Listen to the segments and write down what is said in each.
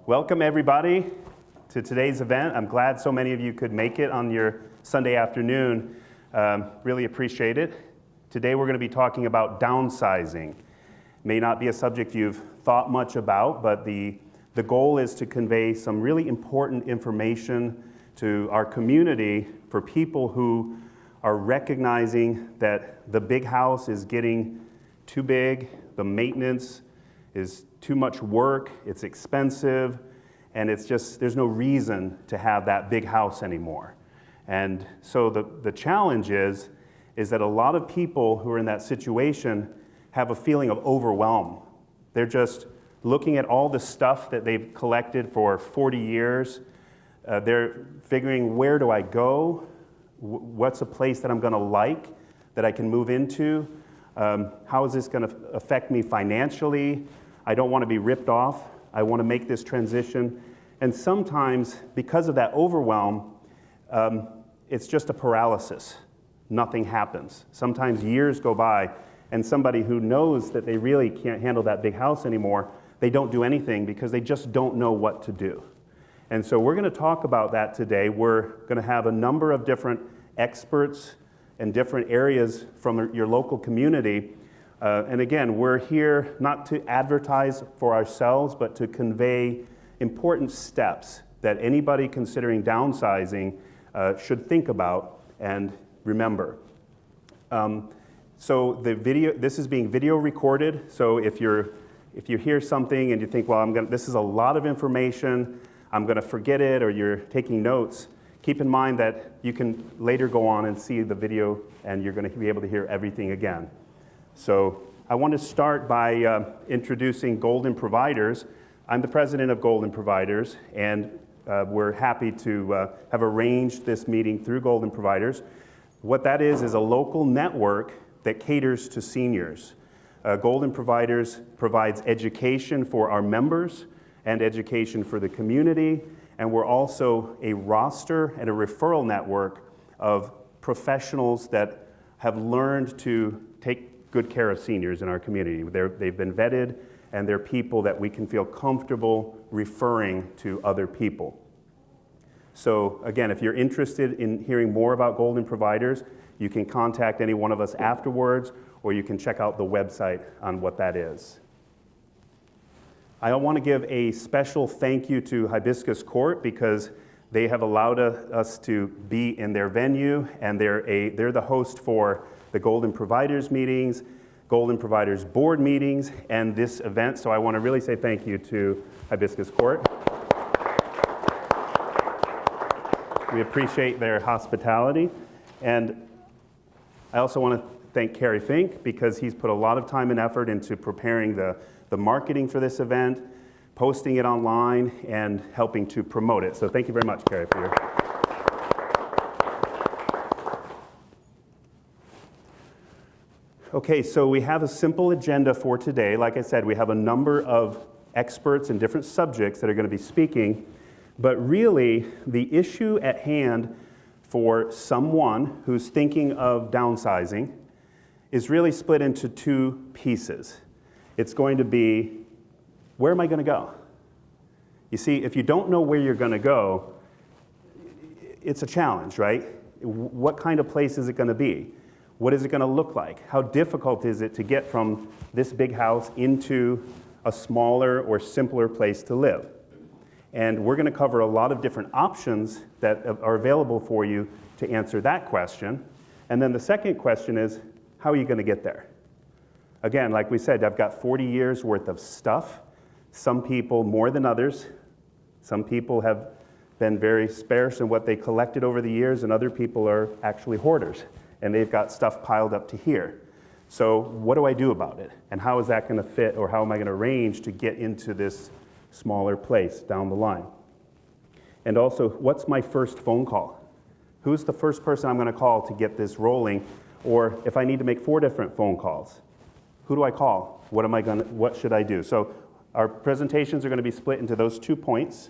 Welcome everybody to today's event. I'm glad so many of you could make it on your Sunday afternoon. Really appreciate it. Today we're going to be talking about downsizing. May not be a subject you've thought much about, but the goal is to convey some really important information to our community for people who are recognizing that the big house is getting too big, the maintenance is too much work, it's expensive, and it's just, there's no reason to have that big house anymore. And so the challenge is that a lot of people who are in that situation have a feeling of overwhelm. They're just looking at all the stuff that they've collected for 40 years. They're figuring, where do I go? What's a place that I'm gonna like, that I can move into? How is this gonna affect me financially? I don't want to be ripped off. I want to make this transition. And sometimes, because of that overwhelm, it's just a paralysis. Nothing happens. Sometimes years go by, and somebody who knows that they really can't handle that big house anymore, they don't do anything because they just don't know what to do. And so we're going to talk about that today. We're going to have a number of different experts in different areas from your local community. And again, we're here not to advertise for ourselves, but to convey important steps that anybody considering downsizing should think about and remember. So this is being video recorded. So if you hear something and you think, well, this is a lot of information, I'm going to forget it, or you're taking notes, keep in mind that you can later go on and see the video, and you're going to be able to hear everything again. So I want to start by introducing Golden Providers. I'm the president of Golden Providers, and we're happy to have arranged this meeting through Golden Providers. What that is a local network that caters to seniors. Golden Providers provides education for our members and education for the community, and we're also a roster and a referral network of professionals that have learned to take good care of seniors in our community. They've been vetted, and they're people that we can feel comfortable referring to other people. So again, if you're interested in hearing more about Golden Providers, you can contact any one of us afterwards, or you can check out the website on what that is. I want to give a special thank you to Hibiscus Court because they have allowed us to be in their venue, and they're the host for the Golden Providers meetings, Golden Providers board meetings, and this event. So I want to really say thank you to Hibiscus Court. We appreciate their hospitality. And I also want to thank Kerry Fink because he's put a lot of time and effort into preparing the marketing for this event, posting it online, and helping to promote it. So thank you very much, Kerry, for your... Okay, so we have a simple agenda for today. Like I said, we have a number of experts in different subjects that are going to be speaking, but really the issue at hand for someone who's thinking of downsizing is really split into two pieces. It's going to be, where am I going to go? You see, if you don't know where you're going to go, it's a challenge, right? What kind of place is it going to be? What is it going to look like? How difficult is it to get from this big house into a smaller or simpler place to live? And we're going to cover a lot of different options that are available for you to answer that question. And then the second question is, how are you going to get there? Again, like we said, I've got 40 years worth of stuff. Some people more than others. Some people have been very sparse in what they collected over the years, and other people are actually hoarders, and they've got stuff piled up to here. So what do I do about it? And how is that going to fit, or how am I going to arrange to get into this smaller place down the line? And also, what's my first phone call? Who's the first person I'm going to call to get this rolling? Or if I need to make 4 different phone calls, who do I call? What should I do? So our presentations are going to be split into those 2 points.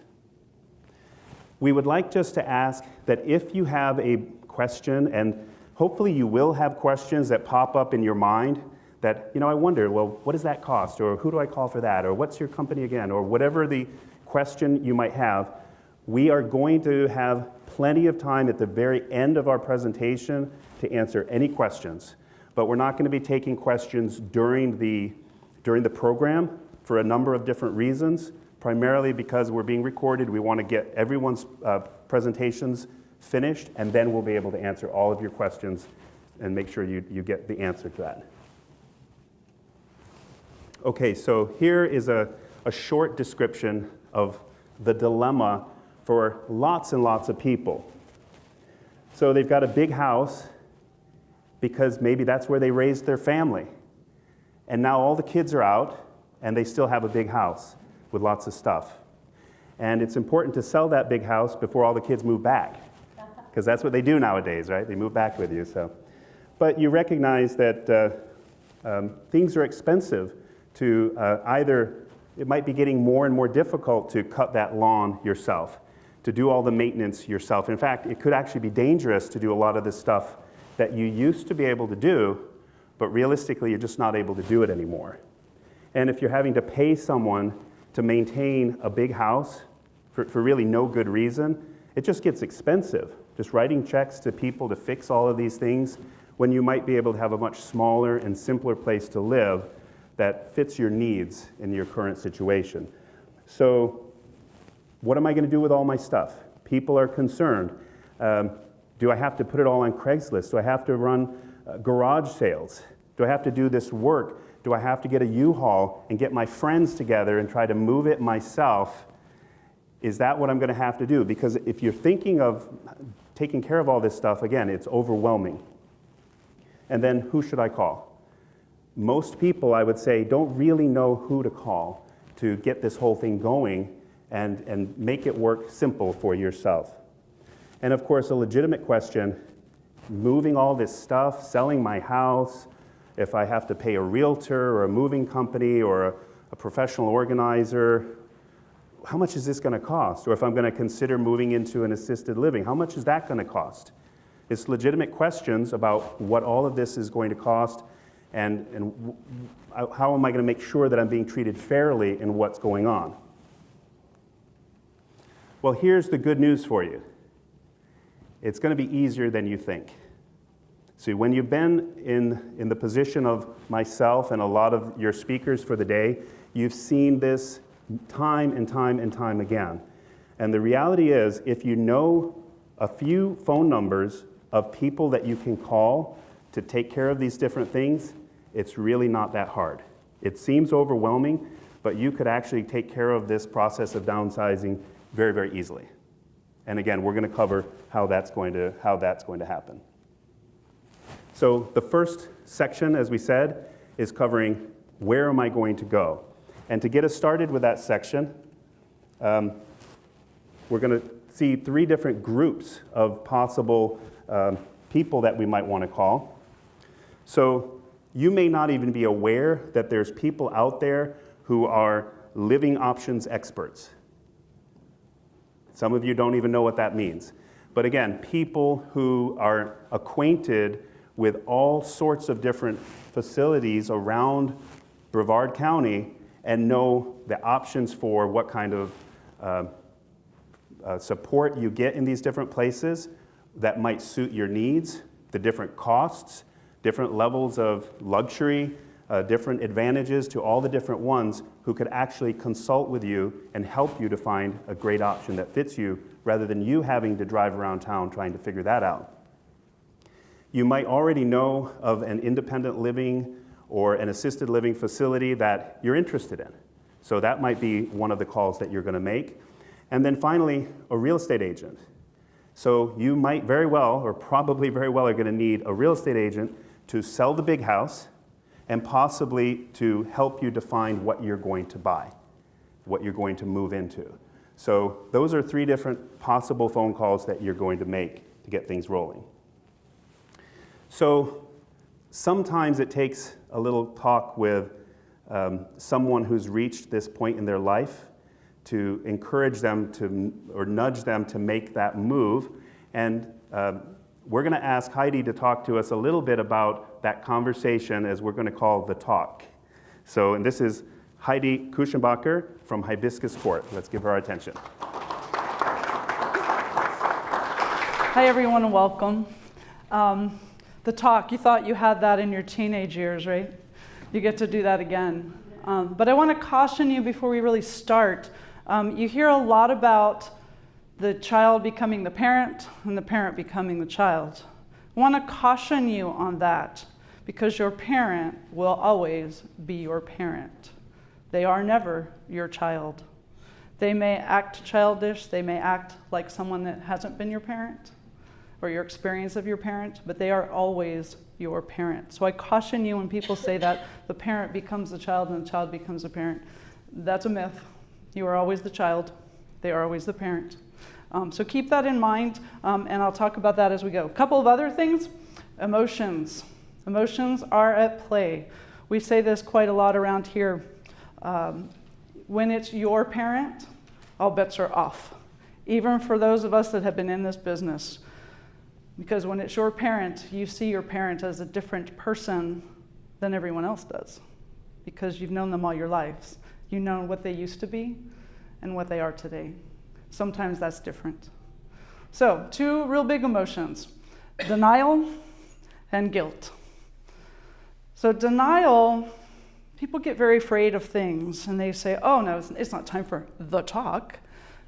We would like just to ask that if you have a question, and hopefully you will have questions that pop up in your mind that, I wonder, well, what does that cost? Or who do I call for that? Or what's your company again? Or whatever the question you might have. We are going to have plenty of time at the very end of our presentation to answer any questions, but we're not going to be taking questions during the program for a number of different reasons, primarily because we're being recorded. We want to get everyone's presentations finished, and then we'll be able to answer all of your questions and make sure you get the answer to that. Okay, so here is a short description of the dilemma for lots and lots of people. So they've got a big house because maybe that's where they raised their family. And now all the kids are out and they still have a big house with lots of stuff. And it's important to sell that big house before all the kids move back, because that's what they do nowadays, right? They move back with you. But you recognize that things are expensive to either, it might be getting more and more difficult to cut that lawn yourself, to do all the maintenance yourself. In fact, it could actually be dangerous to do a lot of this stuff that you used to be able to do, but realistically you're just not able to do it anymore. And if you're having to pay someone to maintain a big house for really no good reason, it just gets expensive. Just writing checks to people to fix all of these things when you might be able to have a much smaller and simpler place to live that fits your needs in your current situation. So what am I going to do with all my stuff? People are concerned. Do I have to put it all on Craigslist? Do I have to run garage sales? Do I have to do this work? Do I have to get a U-Haul and get my friends together and try to move it myself? Is that what I'm going to have to do? Because if you're thinking of taking care of all this stuff, again, it's overwhelming. And then who should I call? Most people, I would say, don't really know who to call to get this whole thing going and make it work simple for yourself. And of course, a legitimate question, moving all this stuff, selling my house, if I have to pay a realtor or a moving company or a professional organizer, how much is this going to cost? Or if I'm going to consider moving into an assisted living, how much is that going to cost? It's legitimate questions about what all of this is going to cost and how am I going to make sure that I'm being treated fairly in what's going on. Well, here's the good news for you. It's going to be easier than you think. See, when you've been in the position of myself and a lot of your speakers for the day, you've seen this time and time and time again. And the reality is, if you know a few phone numbers of people that you can call to take care of these different things, it's really not that hard. It seems overwhelming, but you could actually take care of this process of downsizing very, very easily. And again, we're going to cover how that's going to happen. So the first section, as we said, is covering where am I going to go? And to get us started with that section, we're going to see three different groups of possible people that we might want to call. So you may not even be aware that there's people out there who are living options experts. Some of you don't even know what that means. But again, people who are acquainted with all sorts of different facilities around Brevard County and know the options for what kind of support you get in these different places that might suit your needs, the different costs, different levels of luxury, different advantages to all the different ones who could actually consult with you and help you to find a great option that fits you rather than you having to drive around town trying to figure that out. You might already know of an independent living or an assisted living facility that you're interested in. So that might be one of the calls that you're going to make. And then finally, a real estate agent. So you might very well, or probably very well, are going to need a real estate agent to sell the big house and possibly to help you define what you're going to buy, what you're going to move into. So those are three different possible phone calls that you're going to make to get things rolling. So sometimes it takes a little talk with someone who's reached this point in their life to encourage them to, or nudge them to make that move. And we're going to ask Heidi to talk to us a little bit about that conversation, as we're going to call the talk. So, and this is Heidi Kuchenbacher from Hibiscus Court. Let's give her our attention. Hi everyone and welcome. The talk, you thought you had that in your teenage years, right? You get to do that again. But I want to caution you before we really start. You hear a lot about the child becoming the parent and the parent becoming the child. I want to caution you on that because your parent will always be your parent. They are never your child. They may act childish, they may act like someone that hasn't been your parent or your experience of your parent, but they are always your parent. So I caution you when people say that the parent becomes the child and the child becomes the parent. That's a myth. You are always the child. They are always the parent. So keep that in mind, and I'll talk about that as we go. A couple of other things. Emotions. Emotions are at play. We say this quite a lot around here. When it's your parent, all bets are off. Even for those of us that have been in this business. Because when it's your parent, you see your parent as a different person than everyone else does. Because you've known them all your lives. You know what they used to be and what they are today. Sometimes that's different. So, two real big emotions, denial and guilt. So denial, people get very afraid of things and they say, oh no, it's not time for the talk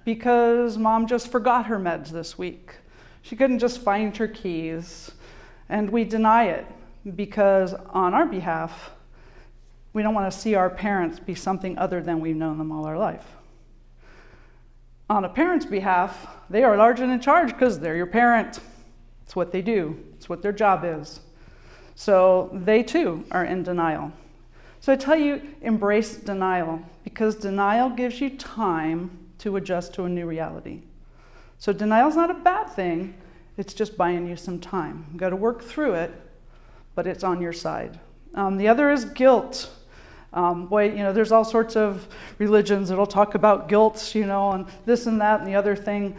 because mom just forgot her meds this week. She couldn't just find her keys. And we deny it because on our behalf, we don't want to see our parents be something other than we've known them all our life. On a parent's behalf, they are large and in charge because they're your parent. It's what they do. It's what their job is. So they too are in denial. So I tell you, embrace denial because denial gives you time to adjust to a new reality. So denial's not a bad thing, it's just buying you some time. You've got to work through it, but it's on your side. The other is guilt. There's all sorts of religions that'll talk about guilt, and this and that and the other thing.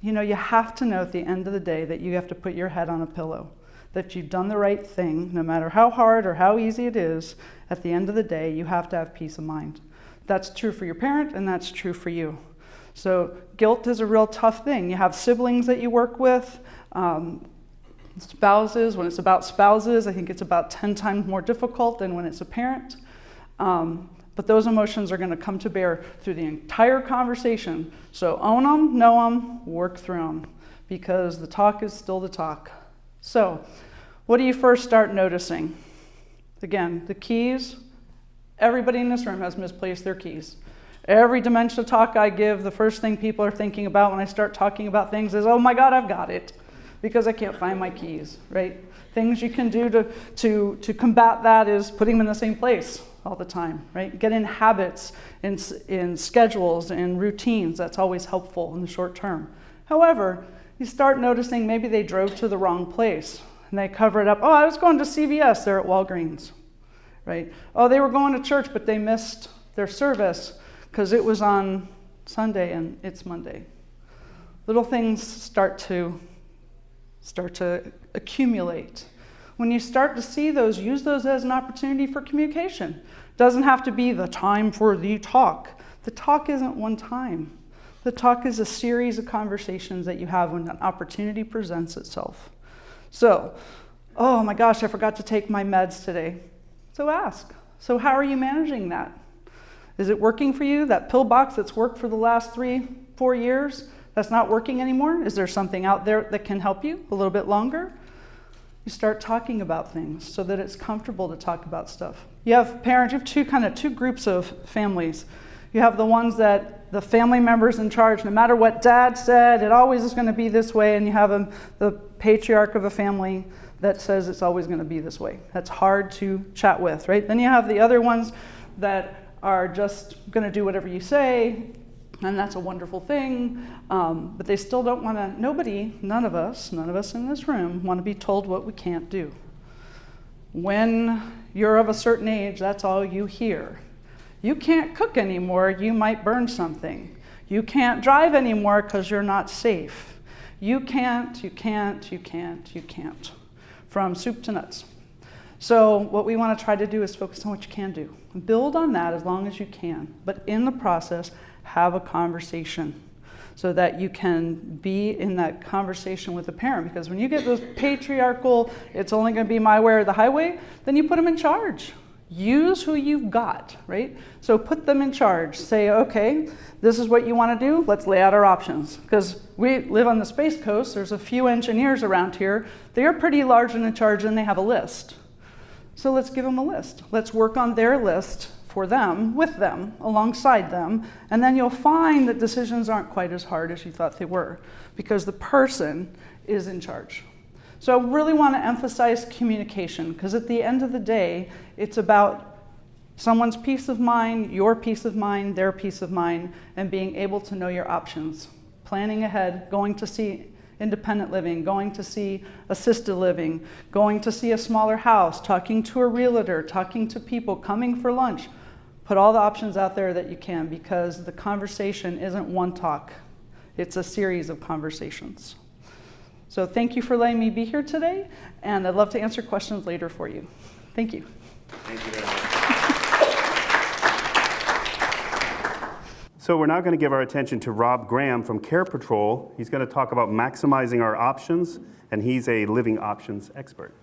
You have to know at the end of the day that you have to put your head on a pillow, that you've done the right thing, no matter how hard or how easy it is. At the end of the day, you have to have peace of mind. That's true for your parent, and that's true for you. So guilt is a real tough thing. You have siblings that you work with, spouses. When it's about spouses, I think it's about 10 times more difficult than when it's a parent. But those emotions are going to come to bear through the entire conversation. So own them, know them, work through them, because the talk is still the talk. So what do you first start noticing? Again, the keys. Everybody in this room has misplaced their keys. Every dementia talk I give, the first thing people are thinking about when I start talking about things is, oh my God, I've got it, because I can't find my keys, right? Things you can do to combat that is putting them in the same place all the time, right? Get in habits, in schedules, and routines. That's always helpful in the short term. However, you start noticing maybe they drove to the wrong place and they cover it up. Oh, I was going to CVS, they're at Walgreens, right? Oh, they were going to church, but they missed their service because it was on Sunday and it's Monday. Little things start to accumulate. When you start to see those, use those as an opportunity for communication. Doesn't have to be the time for the talk. The talk isn't one time. The talk is a series of conversations that you have when an opportunity presents itself. So, oh my gosh, I forgot to take my meds today. So ask. So how are you managing that? Is it working for you? That pill box that's worked for the last 3-4 years, that's not working anymore? Is there something out there that can help you a little bit longer? You start talking about things so that it's comfortable to talk about stuff. You have parents, you have two groups of families. You have the ones that the family members in charge, no matter what dad said, it always is going to be this way, and you have the patriarch of a family that says it's always going to be this way. That's hard to chat with, right? Then you have the other ones that are just going to do whatever you say, and that's a wonderful thing, but they still don't want to, none of us in this room want to be told what we can't do. When you're of a certain age, that's all you hear. You can't cook anymore, you might burn something. You can't drive anymore because you're not safe. You can't. From soup to nuts. So what we want to try to do is focus on what you can do. Build on that as long as you can, but in the process, have a conversation so that you can be in that conversation with the parent. Because when you get those patriarchal, it's only going to be my way or the highway, then you put them in charge. Use who you've got, right? So put them in charge. Say, okay, this is what you want to do. Let's lay out our options. Because we live on the Space Coast. There's a few engineers around here. They are pretty large and in charge, and they have a list. So let's give them a list. Let's work on their list for them, with them, alongside them, and then you'll find that decisions aren't quite as hard as you thought they were, because the person is in charge. So I really want to emphasize communication, because at the end of the day, it's about someone's peace of mind, your peace of mind, their peace of mind, and being able to know your options. Planning ahead, going to see independent living, going to see assisted living, going to see a smaller house, talking to a realtor, talking to people, coming for lunch. Put all the options out there that you can, because the conversation isn't one talk. It's a series of conversations. So thank you for letting me be here today, and I'd love to answer questions later for you. Thank you. Thank you very much. So we're now going to give our attention to Rob Graham from Care Patrol. He's going to talk about maximizing our options, and he's a living options expert.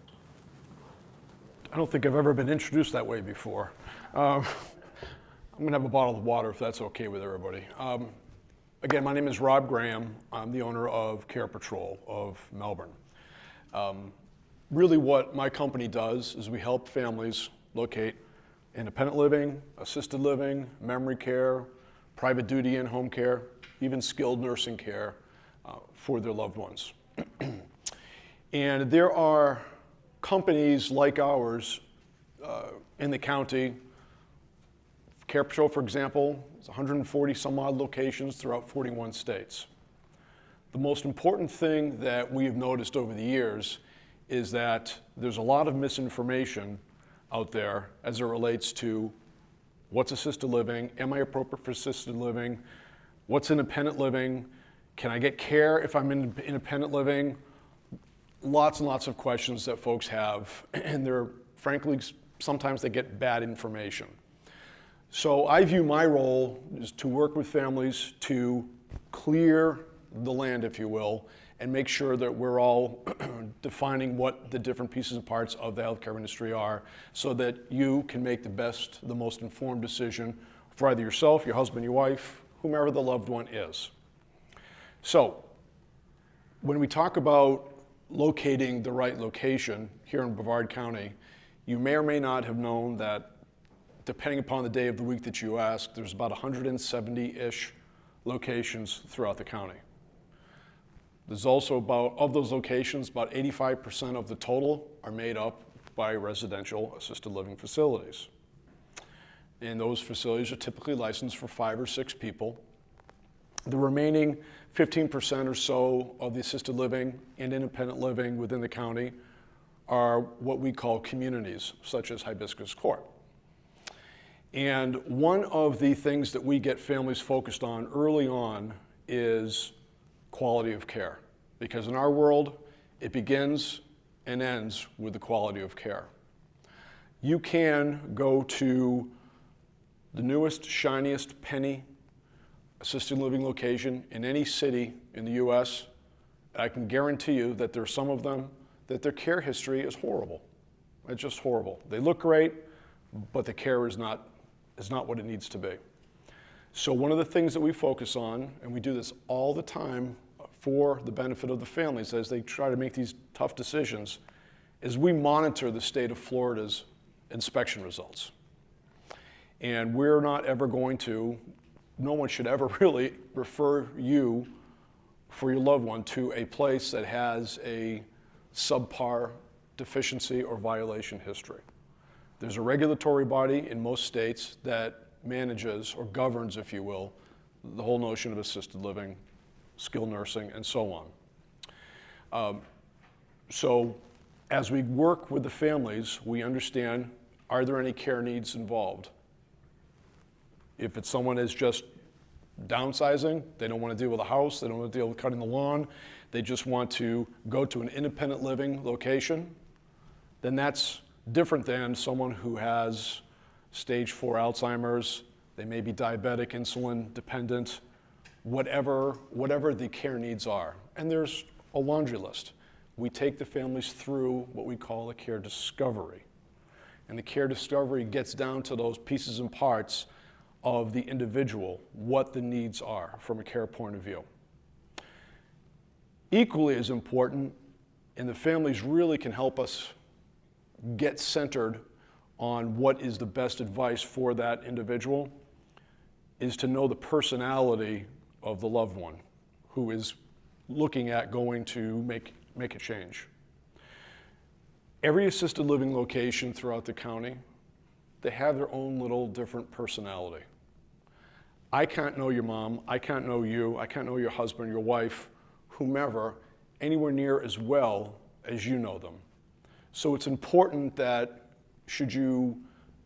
I don't think I've ever been introduced that way before. I'm going to have a bottle of water if that's okay with everybody. Again, my name is Rob Graham. I'm the owner of Care Patrol of Melbourne. Really what my company does is we help families locate independent living, assisted living, memory care, private duty and home care, even skilled nursing care for their loved ones. And there are companies like ours in the county. Care Patrol, for example, is 140 some odd locations throughout 41 states. The most important thing that we have noticed over the years is that there's a lot of misinformation out there as it relates to what's assisted living, am I appropriate for assisted living, what's independent living, can I get care if I'm in independent living? Lots and lots of questions that folks have, and they're, frankly, sometimes they get bad information. So I view my role is to work with families to clear the land, if you will, and make sure that we're all defining what the different pieces and parts of the healthcare industry are, so that you can make the most informed decision for either yourself, your husband, your wife, whomever the loved one is. So when we talk about locating the right location here in Brevard County, you may or may not have known that depending upon the day of the week that you ask, there's about 170-ish locations throughout the county. There's also of those locations, about 85% of the total are made up by residential assisted living facilities. And those facilities are typically licensed for 5 or 6 people. The remaining 15% or so of the assisted living and independent living within the county are what we call communities, such as Hibiscus Court. And one of the things that we get families focused on early on is quality of care. Because in our world, it begins and ends with the quality of care. You can go to the newest, shiniest penny assisted living location in any city in the US, and I can guarantee you that there are some of them that their care history is horrible. It's just horrible. They look great, but the care is not what it needs to be. So one of the things that we focus on, and we do this all the time for the benefit of the families as they try to make these tough decisions, is we monitor the state of Florida's inspection results. And we're not ever going to, no one should ever really refer you for your loved one to a place that has a subpar deficiency or violation history. There's a regulatory body in most states that manages or governs, if you will, the whole notion of assisted living, skilled nursing, and so on. So as we work with the families, we understand, are there any care needs involved? If it's someone is just downsizing, they don't want to deal with a house, they don't want to deal with cutting the lawn, they just want to go to an independent living location, then that's different than someone who has stage 4 Alzheimer's. They may be diabetic, insulin dependent, whatever the care needs are. And there's a laundry list. We take the families through what we call a care discovery. And the care discovery gets down to those pieces and parts of the individual, what the needs are from a care point of view. Equally as important, and the families really can help us get centered on what is the best advice for that individual, is to know the personality of the loved one who is looking at going to make a change. Every assisted living location throughout the county, they have their own little different personality. I can't know your mom, I can't know you, I can't know your husband, your wife, whomever, anywhere near as well as you know them. So it's important that should you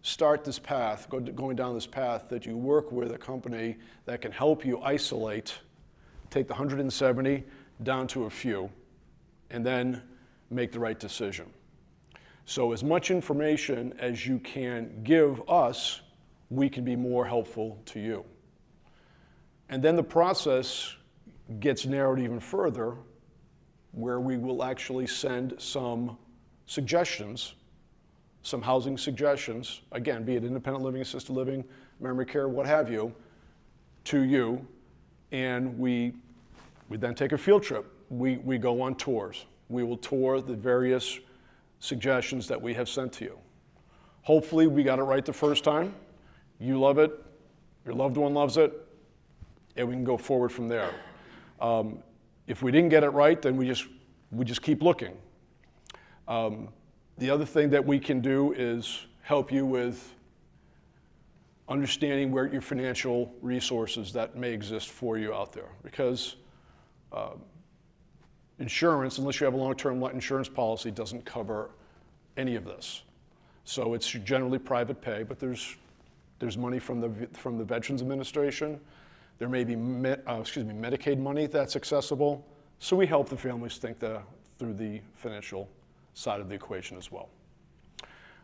start this path, going down this path, that you work with a company that can help you isolate, take the 170 down to a few, and then make the right decision. So as much information as you can give us, we can be more helpful to you. And then the process gets narrowed even further, where we will actually send some suggestions, some housing suggestions, again, be it independent living, assisted living, memory care, what have you, to you, and we then take a field trip. We go on tours. We will tour the various suggestions that we have sent to you. Hopefully we got it right the first time. You love it, your loved one loves it, and we can go forward from there. If we didn't get it right, then we just keep looking. The other thing that we can do is help you with understanding where your financial resources that may exist for you out there. Because insurance, unless you have a long-term insurance policy, doesn't cover any of this. So it's generally private pay, but there's money from the Veterans Administration. There may be Medicaid money that's accessible. So we help the families think through the financial side of the equation as well.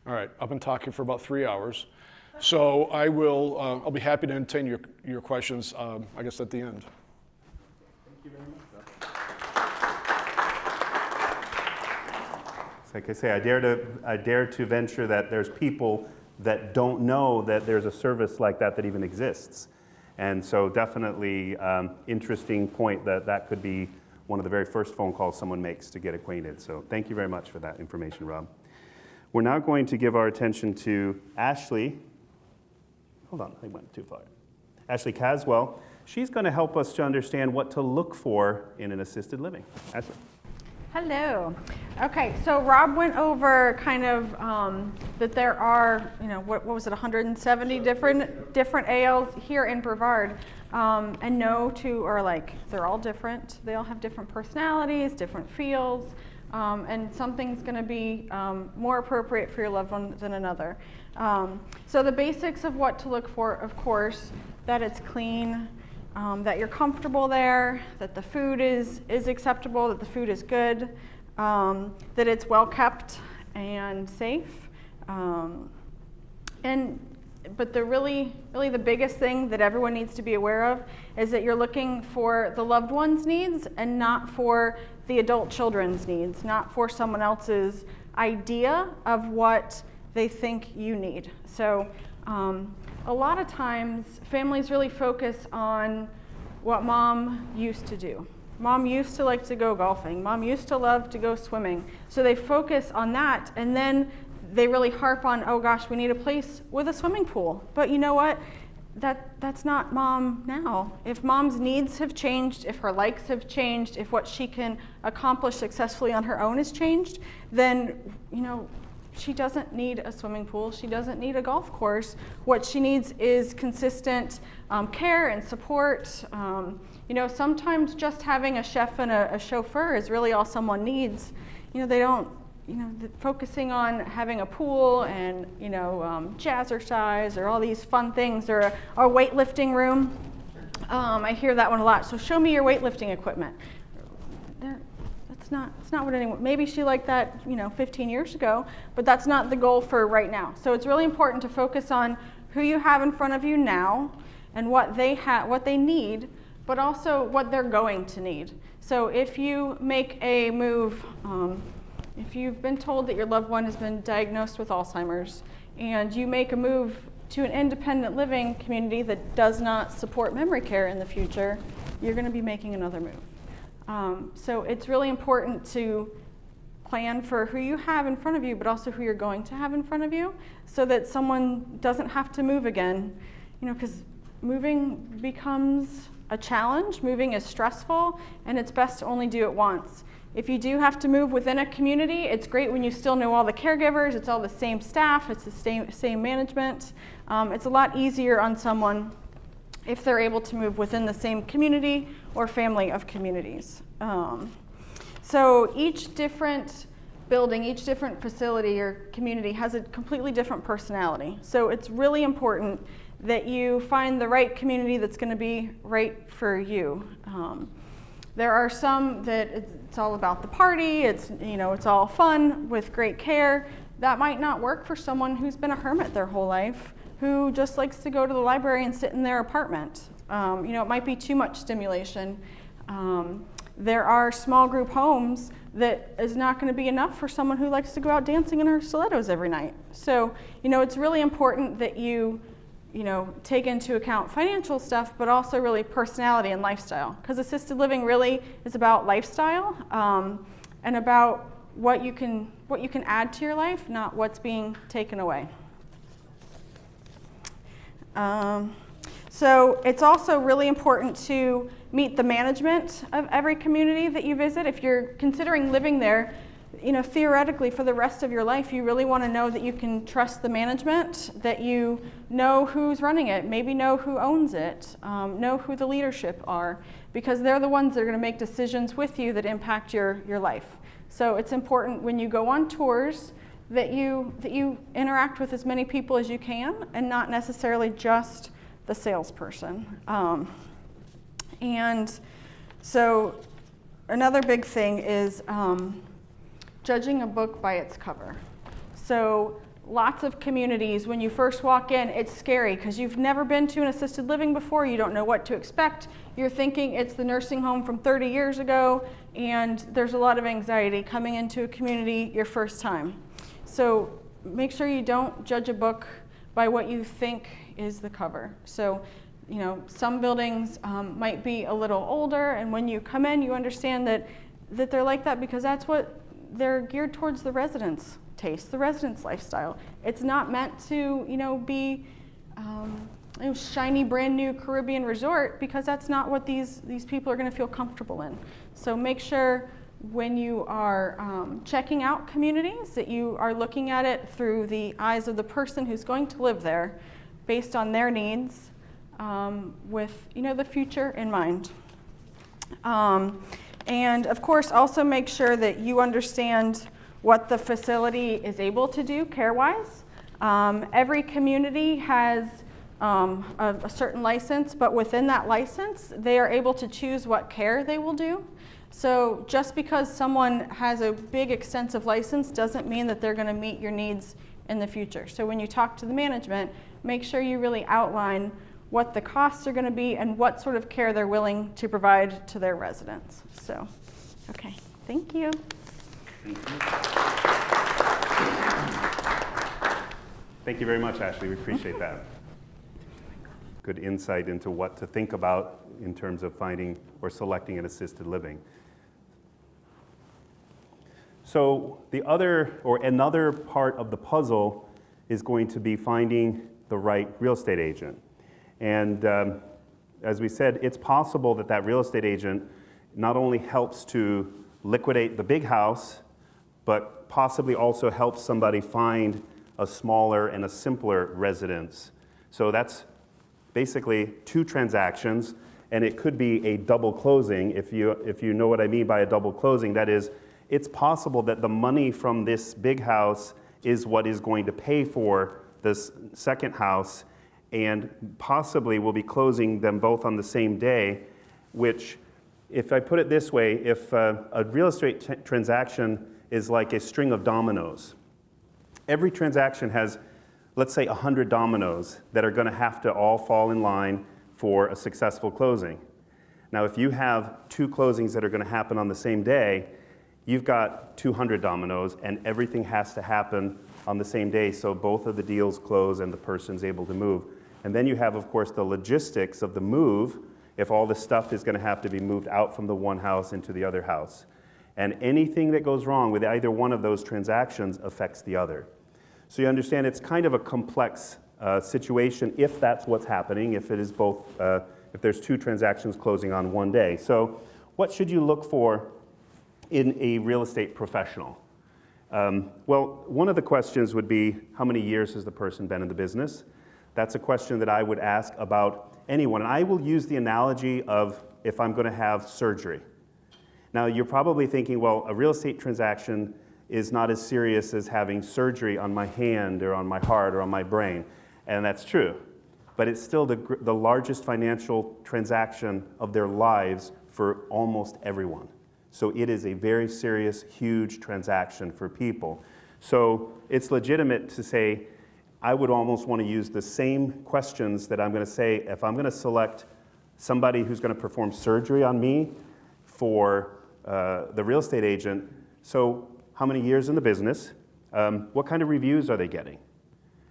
All right, I've been talking for about 3 hours. So I'll be happy to entertain your questions, I guess, at the end. Thank you very much. Like I say, I dare to venture that there's people that don't know that there's a service like that even exists. And so definitely interesting point that could be one of the very first phone calls someone makes to get acquainted. So thank you very much for that information, Rob. We're now going to give our attention to Ashley. Hold on, I went too far. Ashley Caswell. She's going to help us to understand what to look for in an assisted living. Ashley. Hello. Okay, so Rob went over kind of that there are, what was it, 170 different ALs here in Brevard, and they're all different. They all have different personalities, different feels, and something's going to be more appropriate for your loved one than another. So the basics of what to look for, of course, that it's clean, that you're comfortable there, that the food is acceptable, that the food is good, that it's well kept and safe. But the the biggest thing that everyone needs to be aware of is that you're looking for the loved one's needs and not for the adult children's needs, not for someone else's idea of what they think you need. So a lot of times families really focus on what mom used to do. Mom used to like to go golfing. Mom used to love to go swimming. So they focus on that, and then they really harp on, oh gosh, we need a place with a swimming pool. But you know what? That's not mom now. If mom's needs have changed, if her likes have changed, if what she can accomplish successfully on her own has changed, then she doesn't need a swimming pool. She doesn't need a golf course. What she needs is consistent care and support. Sometimes just having a chef and a chauffeur is really all someone needs. They don't, focusing on having a pool and, jazzercise or all these fun things, or a weightlifting room. I hear that one a lot. So show me your weightlifting equipment. It's not what anyone, maybe she liked that, 15 years ago, but that's not the goal for right now. So it's really important to focus on who you have in front of you now and what they need, but also what they're going to need. So if you make a move, if you've been told that your loved one has been diagnosed with Alzheimer's and you make a move to an independent living community that does not support memory care in the future, you're going to be making another move. So it's really important to plan for who you have in front of you, but also who you're going to have in front of you, so that someone doesn't have to move again. Because moving becomes a challenge, moving is stressful, and it's best to only do it once. If you do have to move within a community, it's great when you still know all the caregivers, it's all the same staff, it's the same management. It's a lot easier on someone if they're able to move within the same community or family of communities. So each different building, each different facility or community has a completely different personality. So it's really important that you find the right community that's going to be right for you. There are some that it's all about the party, it's all fun with great care. That might not work for someone who's been a hermit their whole life, who just likes to go to the library and sit in their apartment. It might be too much stimulation. There are small group homes that is not going to be enough for someone who likes to go out dancing in her stilettos every night. So, it's really important that you take into account financial stuff, but also really personality and lifestyle. Because assisted living really is about lifestyle and about what you can add to your life, not what's being taken away. So it's also really important to meet the management of every community that you visit. If you're considering living there, theoretically for the rest of your life, you really want to know that you can trust the management, that you know who's running it, maybe know who owns it, know who the leadership are, because they're the ones that are going to make decisions with you that impact your life. So it's important when you go on tours that you interact with as many people as you can and not necessarily just the salesperson. And so another big thing is judging a book by its cover. So lots of communities, when you first walk in, it's scary because you've never been to an assisted living before, you don't know what to expect. You're thinking it's the nursing home from 30 years ago, and there's a lot of anxiety coming into a community your first time. So make sure you don't judge a book by what you think is the cover. So, some buildings might be a little older, and when you come in, you understand that they're like that because that's what they're geared towards the residents' taste, the residents' lifestyle. It's not meant to, be shiny, brand new Caribbean resort, because that's not what these people are going to feel comfortable in. So make sure when you are checking out communities that you are looking at it through the eyes of the person who's going to live there, based on their needs, with the future in mind. And of course, also make sure that you understand what the facility is able to do care-wise. Every community has a certain license, but within that license, they are able to choose what care they will do. So just because someone has a big, extensive license doesn't mean that they're going to meet your needs in the future. So when you talk to the management, make sure you really outline what the costs are going to be and what sort of care they're willing to provide to their residents. So, okay, thank you. Thank you very much, Ashley. We appreciate that. Good insight into what to think about in terms of finding or selecting an assisted living. So another part of the puzzle is going to be finding the right real estate agent. And as we said, it's possible that real estate agent not only helps to liquidate the big house, but possibly also helps somebody find a smaller and a simpler residence. So that's basically two transactions, and it could be a double closing. If you know what I mean by a double closing, that is, it's possible that the money from this big house is what is going to pay for this second house, and possibly we'll be closing them both on the same day, which If I put it this way, if a real estate transaction is like a string of dominoes, every transaction has, let's say, 100 dominoes that are going to have to all fall in line for a successful closing. Now, if you have 2 closings that are going to happen on the same day, you've got 200 dominoes, and everything has to happen on the same day so both of the deals close and the person's able to move. And then you have, of course, the logistics of the move, if all the stuff is going to have to be moved out from the one house into the other house. And anything that goes wrong with either one of those transactions affects the other. So you understand it's kind of a complex situation if that's what's happening, if it is both, if there's 2 transactions closing on one day. So what should you look for in a real estate professional? Well, one of the questions would be, how many years has the person been in the business? That's a question that I would ask about anyone. And I will use the analogy of if I'm going to have surgery. Now, you're probably thinking, well, a real estate transaction is not as serious as having surgery on my hand or on my heart or on my brain. And that's true. But it's still the largest financial transaction of their lives for almost everyone. So it is a very serious, huge transaction for people. So it's legitimate to say, I would almost want to use the same questions that I'm going to say if I'm going to select somebody who's going to perform surgery on me for the real estate agent. So how many years in the business? What kind of reviews are they getting?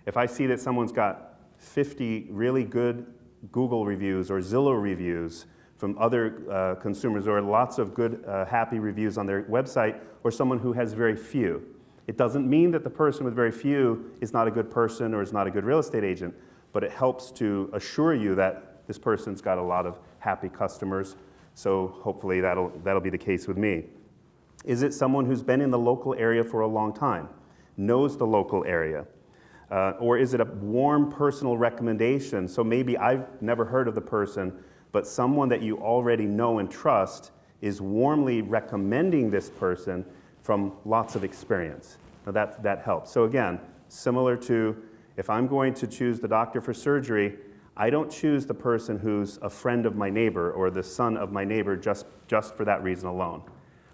If I see that someone's got 50 really good Google reviews or Zillow reviews from other consumers, or lots of good, happy reviews on their website, or someone who has very few. It doesn't mean that the person with very few is not a good person or is not a good real estate agent, but it helps to assure you that this person's got a lot of happy customers, so hopefully that'll be the case with me. Is it someone who's been in the local area for a long time, knows the local area? Or is it a warm personal recommendation? So maybe I've never heard of the person, but someone that you already know and trust is warmly recommending this person from lots of experience. Now that helps. So again, similar to if I'm going to choose the doctor for surgery, I don't choose the person who's a friend of my neighbor or the son of my neighbor just for that reason alone.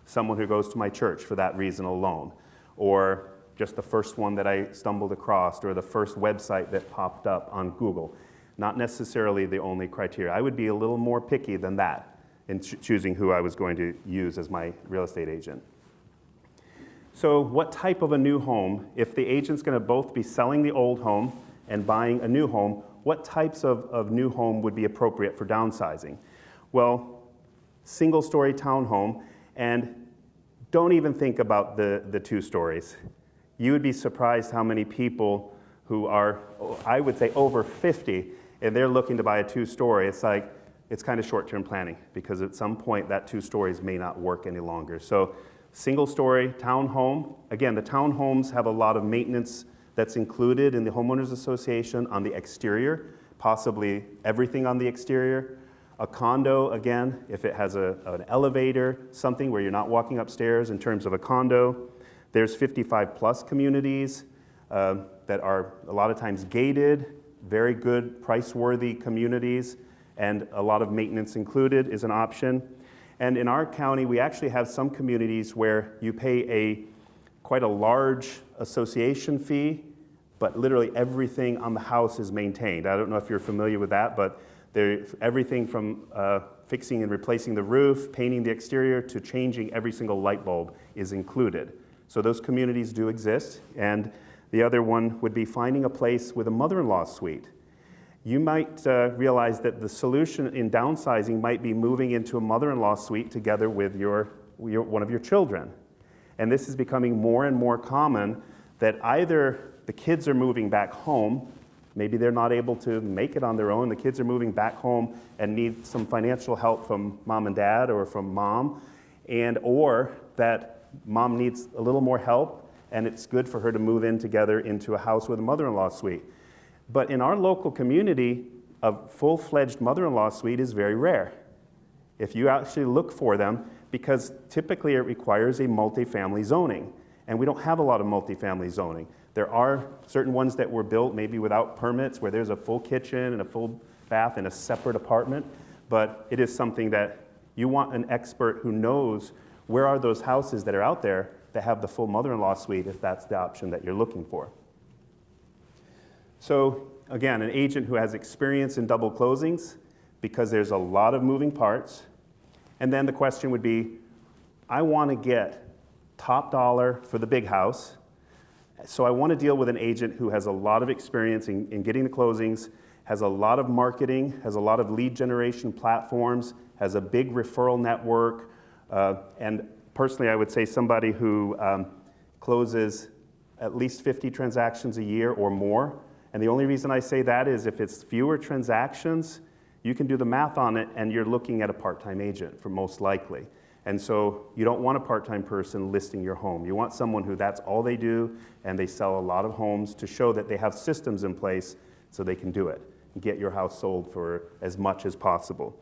Someone who goes to my church for that reason alone. Or just the first one that I stumbled across, or the first website that popped up on Google. Not necessarily the only criteria. I would be a little more picky than that in choosing who I was going to use as my real estate agent. So what type of a new home, if the agent's going to both be selling the old home and buying a new home, what types of new home would be appropriate for downsizing? Well, single-story townhome, and don't even think about the 2 stories. You would be surprised how many people who are, I would say, over 50, and they're looking to buy a 2-story. It's like, it's kind of short-term planning, because at some point that 2 stories may not work any longer. So single-story townhome, again, the townhomes have a lot of maintenance that's included in the homeowners association on the exterior, possibly everything on the exterior. A condo, again, if it has an elevator, something where you're not walking upstairs in terms of a condo. There's 55-plus communities that are a lot of times gated, very good, price-worthy communities, and a lot of maintenance included is an option. And in our county, we actually have some communities where you pay quite a large association fee, but literally everything on the house is maintained. I don't know if you're familiar with that, but everything from fixing and replacing the roof, painting the exterior, to changing every single light bulb is included. So those communities do exist. And the other one would be finding a place with a mother-in-law suite. You might realize that the solution in downsizing might be moving into a mother-in-law suite together with one of your children. And this is becoming more and more common, that either the kids are moving back home, maybe they're not able to make it on their own, the kids are moving back home and need some financial help from mom and dad or from mom, or that mom needs a little more help, and it's good for her to move in together into a house with a mother-in-law suite. But in our local community, a full-fledged mother-in-law suite is very rare. If you actually look for them, because typically it requires a multifamily zoning, and we don't have a lot of multifamily zoning. There are certain ones that were built maybe without permits, where there's a full kitchen and a full bath in a separate apartment, but it is something that You want an expert who knows where are those houses that are out there that have the full mother-in-law suite if that's the option that you're looking for. So again, an agent who has experience in double closings, because there's a lot of moving parts. And then the question would be, I want to get top dollar for the big house. So I want to deal with an agent who has a lot of experience in getting the closings, has a lot of marketing, has a lot of lead generation platforms, has a big referral network, and personally I would say somebody who closes at least 50 transactions a year or more. And the only reason I say that is if it's fewer transactions, you can do the math on it and you're looking at a part-time agent for most likely. And so you don't want a part-time person listing your home. You want someone who that's all they do and they sell a lot of homes to show that they have systems in place so they can do it and get your house sold for as much as possible.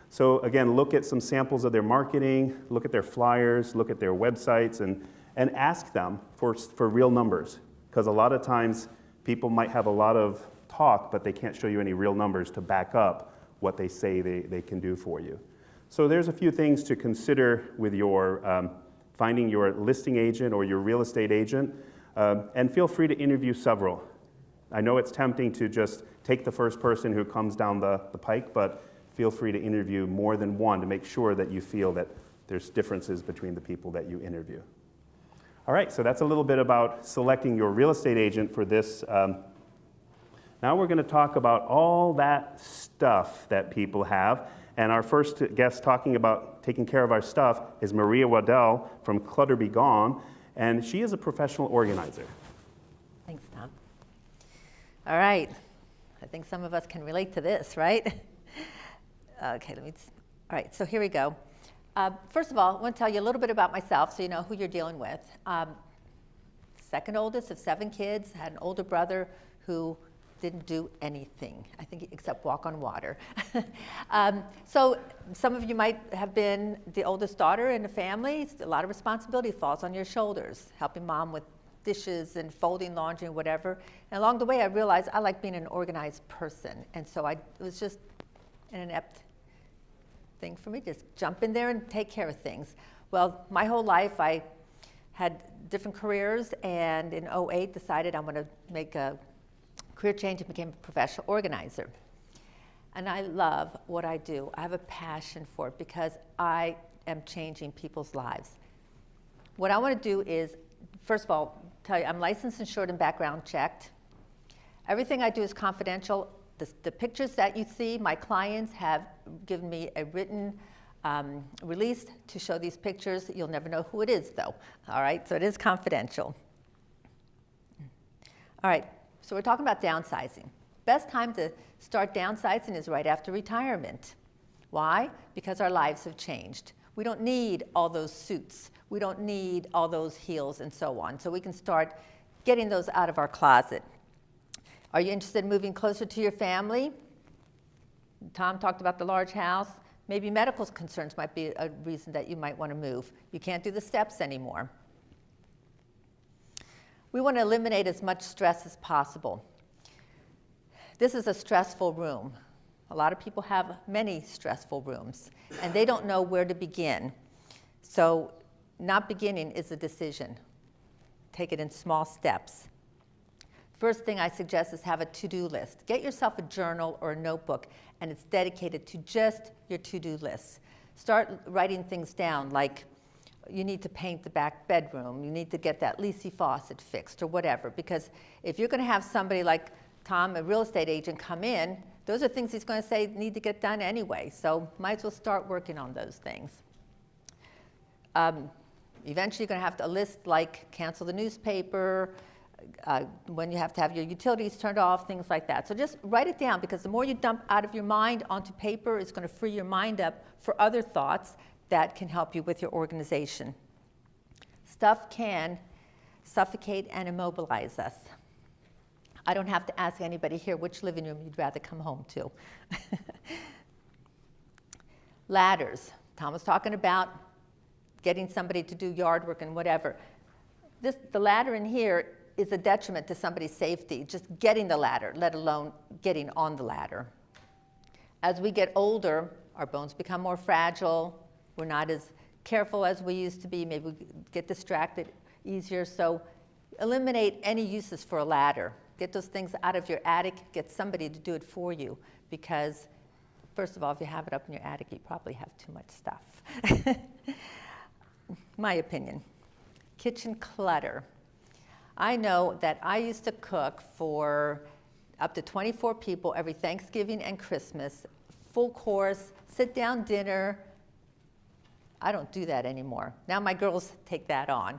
So again, look at some samples of their marketing, look at their flyers, look at their websites, and ask them for real numbers. Because a lot of times people might have a lot of talk, but they can't show you any real numbers to back up what they say they can do for you. So there's a few things to consider with your finding your listing agent or your real estate agent, and feel free to interview several. I know it's tempting to just take the first person who comes down the pike, but feel free to interview more than one to make sure that you feel that there's differences between the people that you interview. All right, so that's a little bit about selecting your real estate agent for this. Now we're going to talk about all that stuff that people have. And our first guest talking about taking care of our stuff is Maria Waddell from Clutter Be Gone, and she is a professional organizer. Thanks, Tom. All right, I think some of us can relate to this, right? Okay, all right, so here we go. First of all, I want to tell you a little bit about myself so you know who you're dealing with. Second oldest of 7 kids, had an older brother who didn't do anything, I think, except walk on water. So some of you might have been the oldest daughter in the family. A lot of responsibility falls on your shoulders, helping mom with dishes and folding laundry and whatever. And along the way, I realized I like being an organized person. And so it was just an inept thing for me, just jump in there and take care of things. Well, my whole life, I had different careers, and in 2008 decided I'm going to make a career change and became a professional organizer. And I love what I do. I have a passion for it because I am changing people's lives. What I want to do is, first of all, tell you I'm licensed, insured, and background checked. Everything I do is confidential. The pictures that you see, my clients have given me a written release to show these pictures. You'll never know who it is, though. All right, so it is confidential. All right. So we're talking about downsizing. Best time to start downsizing is right after retirement. Why? Because our lives have changed. We don't need all those suits. We don't need all those heels and so on. So we can start getting those out of our closet. Are you interested in moving closer to your family? Tom talked about the large house. Maybe medical concerns might be a reason that you might want to move. You can't do the steps anymore. We want to eliminate as much stress as possible. This is a stressful room. A lot of people have many stressful rooms, and they don't know where to begin. So not beginning is a decision. Take it in small steps. First thing I suggest is have a to-do list. Get yourself a journal or a notebook, and it's dedicated to just your to-do list. Start writing things down, like you need to paint the back bedroom, you need to get that leaky faucet fixed or whatever, because if you're going to have somebody like Tom, a real estate agent, come in, those are things he's going to say need to get done anyway, so might as well start working on those things. Eventually you're going to have a list like cancel the newspaper, when you have to have your utilities turned off, things like that. So just write it down, because the more you dump out of your mind onto paper, it's going to free your mind up for other thoughts that can help you with your organization. Stuff can suffocate and immobilize us. I don't have to ask anybody here which living room you'd rather come home to. Ladders. Tom was talking about getting somebody to do yard work and whatever. The ladder in here is a detriment to somebody's safety, just getting the ladder, let alone getting on the ladder. As we get older, our bones become more fragile, We're not as careful as we used to be. Maybe we get distracted easier. So eliminate any uses for a ladder. Get those things out of your attic. Get somebody to do it for you. Because, first of all, if you have it up in your attic, you probably have too much stuff. My opinion. Kitchen clutter. I know that I used to cook for up to 24 people every Thanksgiving and Christmas, full course, sit-down dinner. I don't do that anymore. Now my girls take that on.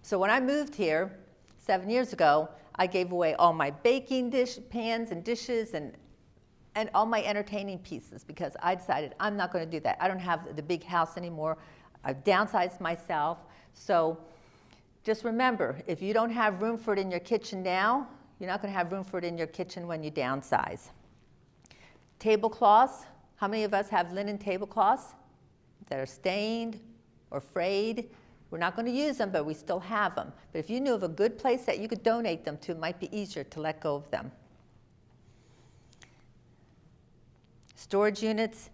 So when I moved here 7 years ago, I gave away all my baking pans and dishes and all my entertaining pieces because I decided I'm not going to do that. I don't have the big house anymore. I've downsized myself. So just remember, if you don't have room for it in your kitchen now, you're not going to have room for it in your kitchen when you downsize. Tablecloths. How many of us have linen tablecloths that are stained or frayed? We're not going to use them, but we still have them. But if you knew of a good place that you could donate them to, it might be easier to let go of them. Storage units,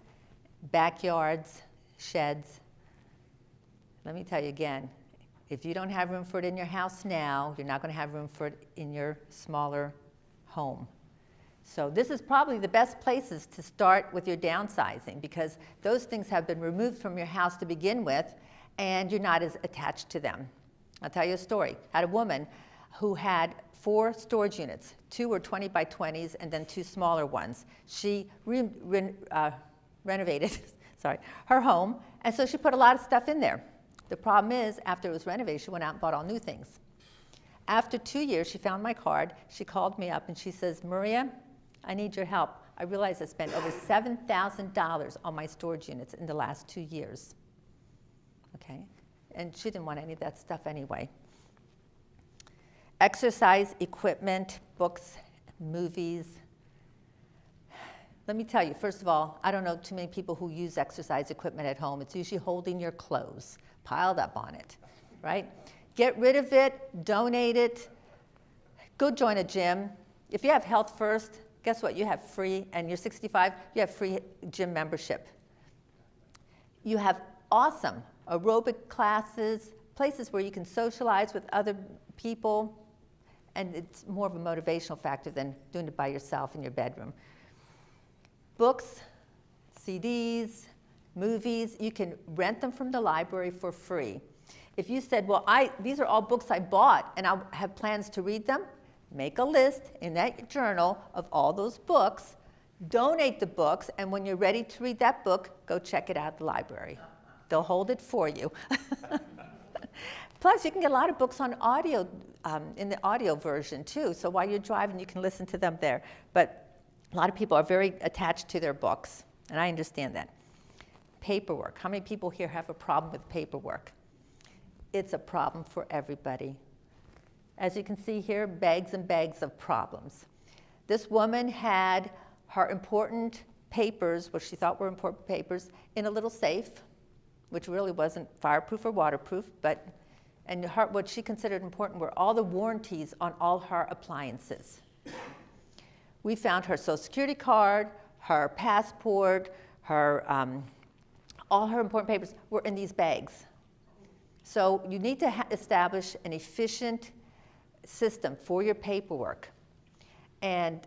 backyards, sheds. Let me tell you again, if you don't have room for it in your house now, you're not going to have room for it in your smaller home. So this is probably the best places to start with your downsizing because those things have been removed from your house to begin with and you're not as attached to them. I'll tell you a story. I had a woman who had 4 storage units. 2 were 20 by 20s and then 2 smaller ones. She renovated her home, and so she put a lot of stuff in there. The problem is, after it was renovated, she went out and bought all new things. After 2 years, she found my card. She called me up and she says, Maria, I need your help. I realized I spent over $7,000 on my storage units in the last 2 years. Okay? And she didn't want any of that stuff anyway. Exercise equipment, books, movies. Let me tell you, first of all, I don't know too many people who use exercise equipment at home. It's usually holding your clothes piled up on it, right? Get rid of it, donate it, go join a gym. If you have Health First, guess what? You have free, and you're 65, you have free gym membership. You have awesome aerobic classes, places where you can socialize with other people, and it's more of a motivational factor than doing it by yourself in your bedroom. Books, CDs, movies, you can rent them from the library for free. If you said, well, these are all books I bought and I have plans to read them, make a list in that journal of all those books, donate the books, and when you're ready to read that book, go check it out at the library. They'll hold it for you. Plus, you can get a lot of books on audio, in the audio version too, so while you're driving, you can listen to them there. But a lot of people are very attached to their books, and I understand that. Paperwork. How many people here have a problem with paperwork? It's a problem for everybody. As you can see here, bags and bags of problems. This woman had her important papers, what she thought were important papers, in a little safe, which really wasn't fireproof or waterproof, and what she considered important were all the warranties on all her appliances. We found her Social Security card, her passport, all her important papers were in these bags. So you need to establish an efficient system for your paperwork and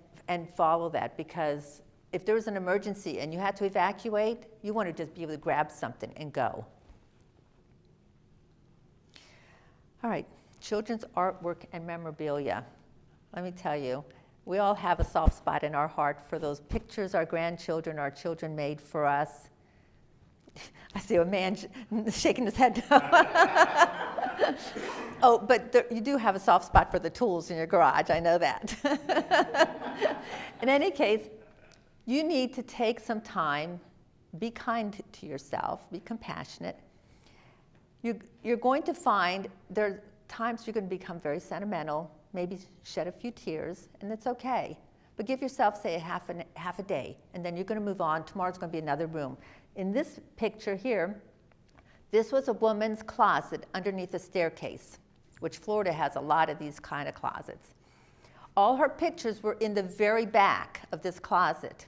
follow that, because if there was an emergency and you had to evacuate, you want to just be able to grab something and go. All right, children's artwork and memorabilia. Let me tell you, we all have a soft spot in our heart for those pictures our grandchildren, our children made for us. I see a man shaking his head. Oh, but you do have a soft spot for the tools in your garage, I know that. In any case, you need to take some time, be kind to yourself, be compassionate. You're going to find there are times you're going to become very sentimental, maybe shed a few tears, and it's okay. But give yourself, say, half a day, and then you're going to move on. Tomorrow's going to be another room. In this picture here, this was a woman's closet underneath a staircase, which Florida has a lot of these kind of closets. All her pictures were in the very back of this closet.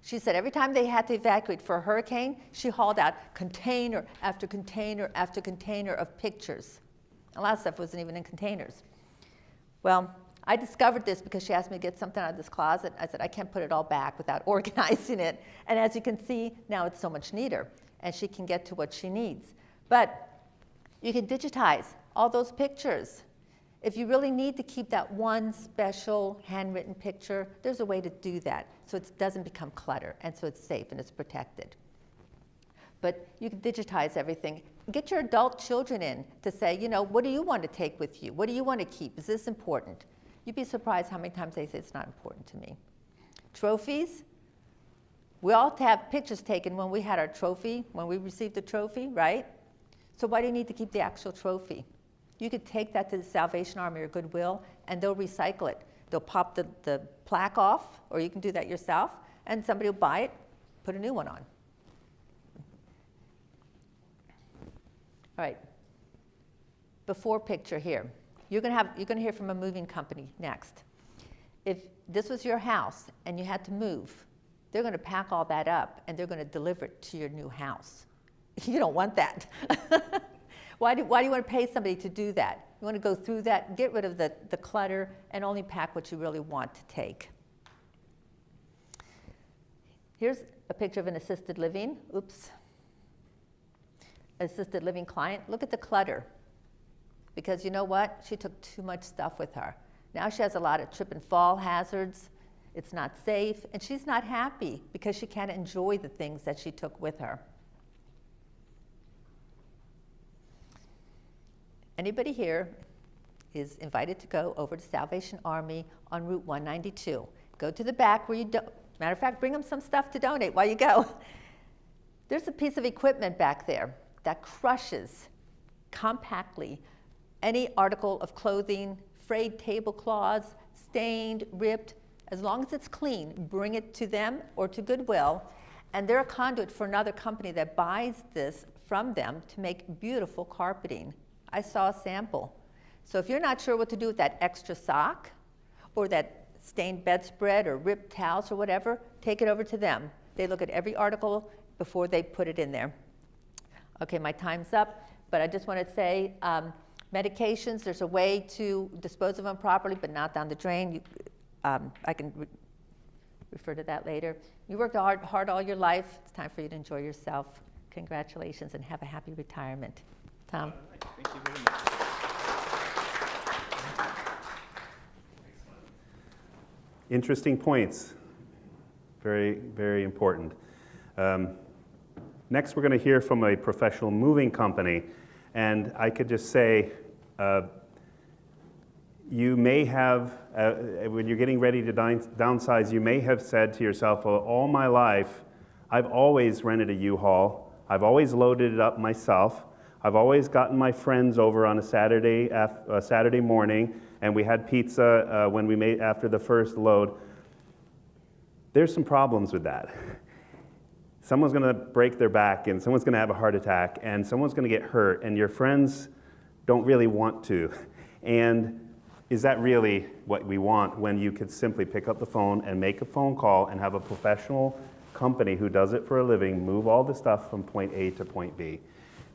She said every time they had to evacuate for a hurricane, she hauled out container after container after container of pictures. A lot of stuff wasn't even in containers. Well, I discovered this because she asked me to get something out of this closet. I said, I can't put it all back without organizing it. And as you can see, now it's so much neater, and she can get to what she needs. But you can digitize all those pictures. If you really need to keep that one special handwritten picture, there's a way to do that so it doesn't become clutter, and so it's safe and it's protected. But you can digitize everything. Get your adult children in to say, you know, what do you want to take with you? What do you want to keep? Is this important? You'd be surprised how many times they say it's not important to me. Trophies. We all have pictures taken when we had our trophy, when we received the trophy, right? So why do you need to keep the actual trophy? You could take that to the Salvation Army or Goodwill, and they'll recycle it. They'll pop the plaque off, or you can do that yourself, and somebody will buy it, put a new one on. All right. Before picture here. You're going to hear from a moving company next. If this was your house and you had to move, they're going to pack all that up and they're going to deliver it to your new house. You don't want that. Why do you want to pay somebody to do that? You want to go through that, get rid of the clutter, and only pack what you really want to take. Here's a picture of an assisted living. Oops. Assisted living client. Look at the clutter. Because you know what? She took too much stuff with her. Now she has a lot of trip and fall hazards. It's not safe, and she's not happy because she can't enjoy the things that she took with her. Anybody here is invited to go over to Salvation Army on Route 192. Go to the back where you do. Matter of fact, bring them some stuff to donate while you go. There's a piece of equipment back there that crushes compactly any article of clothing, frayed tablecloths, stained, ripped. As long as it's clean, bring it to them or to Goodwill, and they're a conduit for another company that buys this from them to make beautiful carpeting. I saw a sample. So if you're not sure what to do with that extra sock or that stained bedspread or ripped towels or whatever, take it over to them. They look at every article before they put it in there. Okay, my time's up, but I just want to say, medications, there's a way to dispose of them properly, but not down the drain. I can refer to that later. You worked hard all your life. It's time for you to enjoy yourself. Congratulations, and have a happy retirement. Tom? Thank you very much. Interesting points. Very, very important. Next, we're going to hear from a professional moving company. And I could just say, you may have, when you're getting ready to downsize, you may have said to yourself, well, all my life, I've always rented a U-Haul. I've always loaded it up myself. I've always gotten my friends over on a Saturday morning, and we had pizza when we made after the first load. There's some problems with that. Someone's going to break their back, and someone's going to have a heart attack, and someone's going to get hurt, and your friends don't really want to. And is that really what we want when you could simply pick up the phone and make a phone call and have a professional company who does it for a living move all the stuff from point A to point B?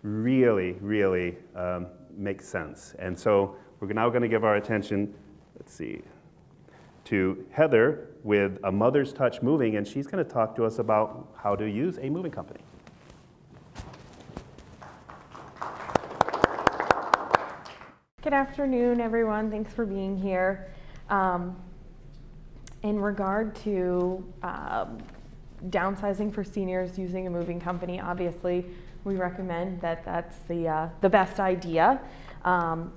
Really, really makes sense. And so we're now going to give our attention, let's see, to Heather with A Mother's Touch Moving, and she's going to talk to us about how to use a moving company. Good afternoon, everyone. Thanks for being here. In regard to downsizing for seniors using a moving company, obviously we recommend that that's the best idea.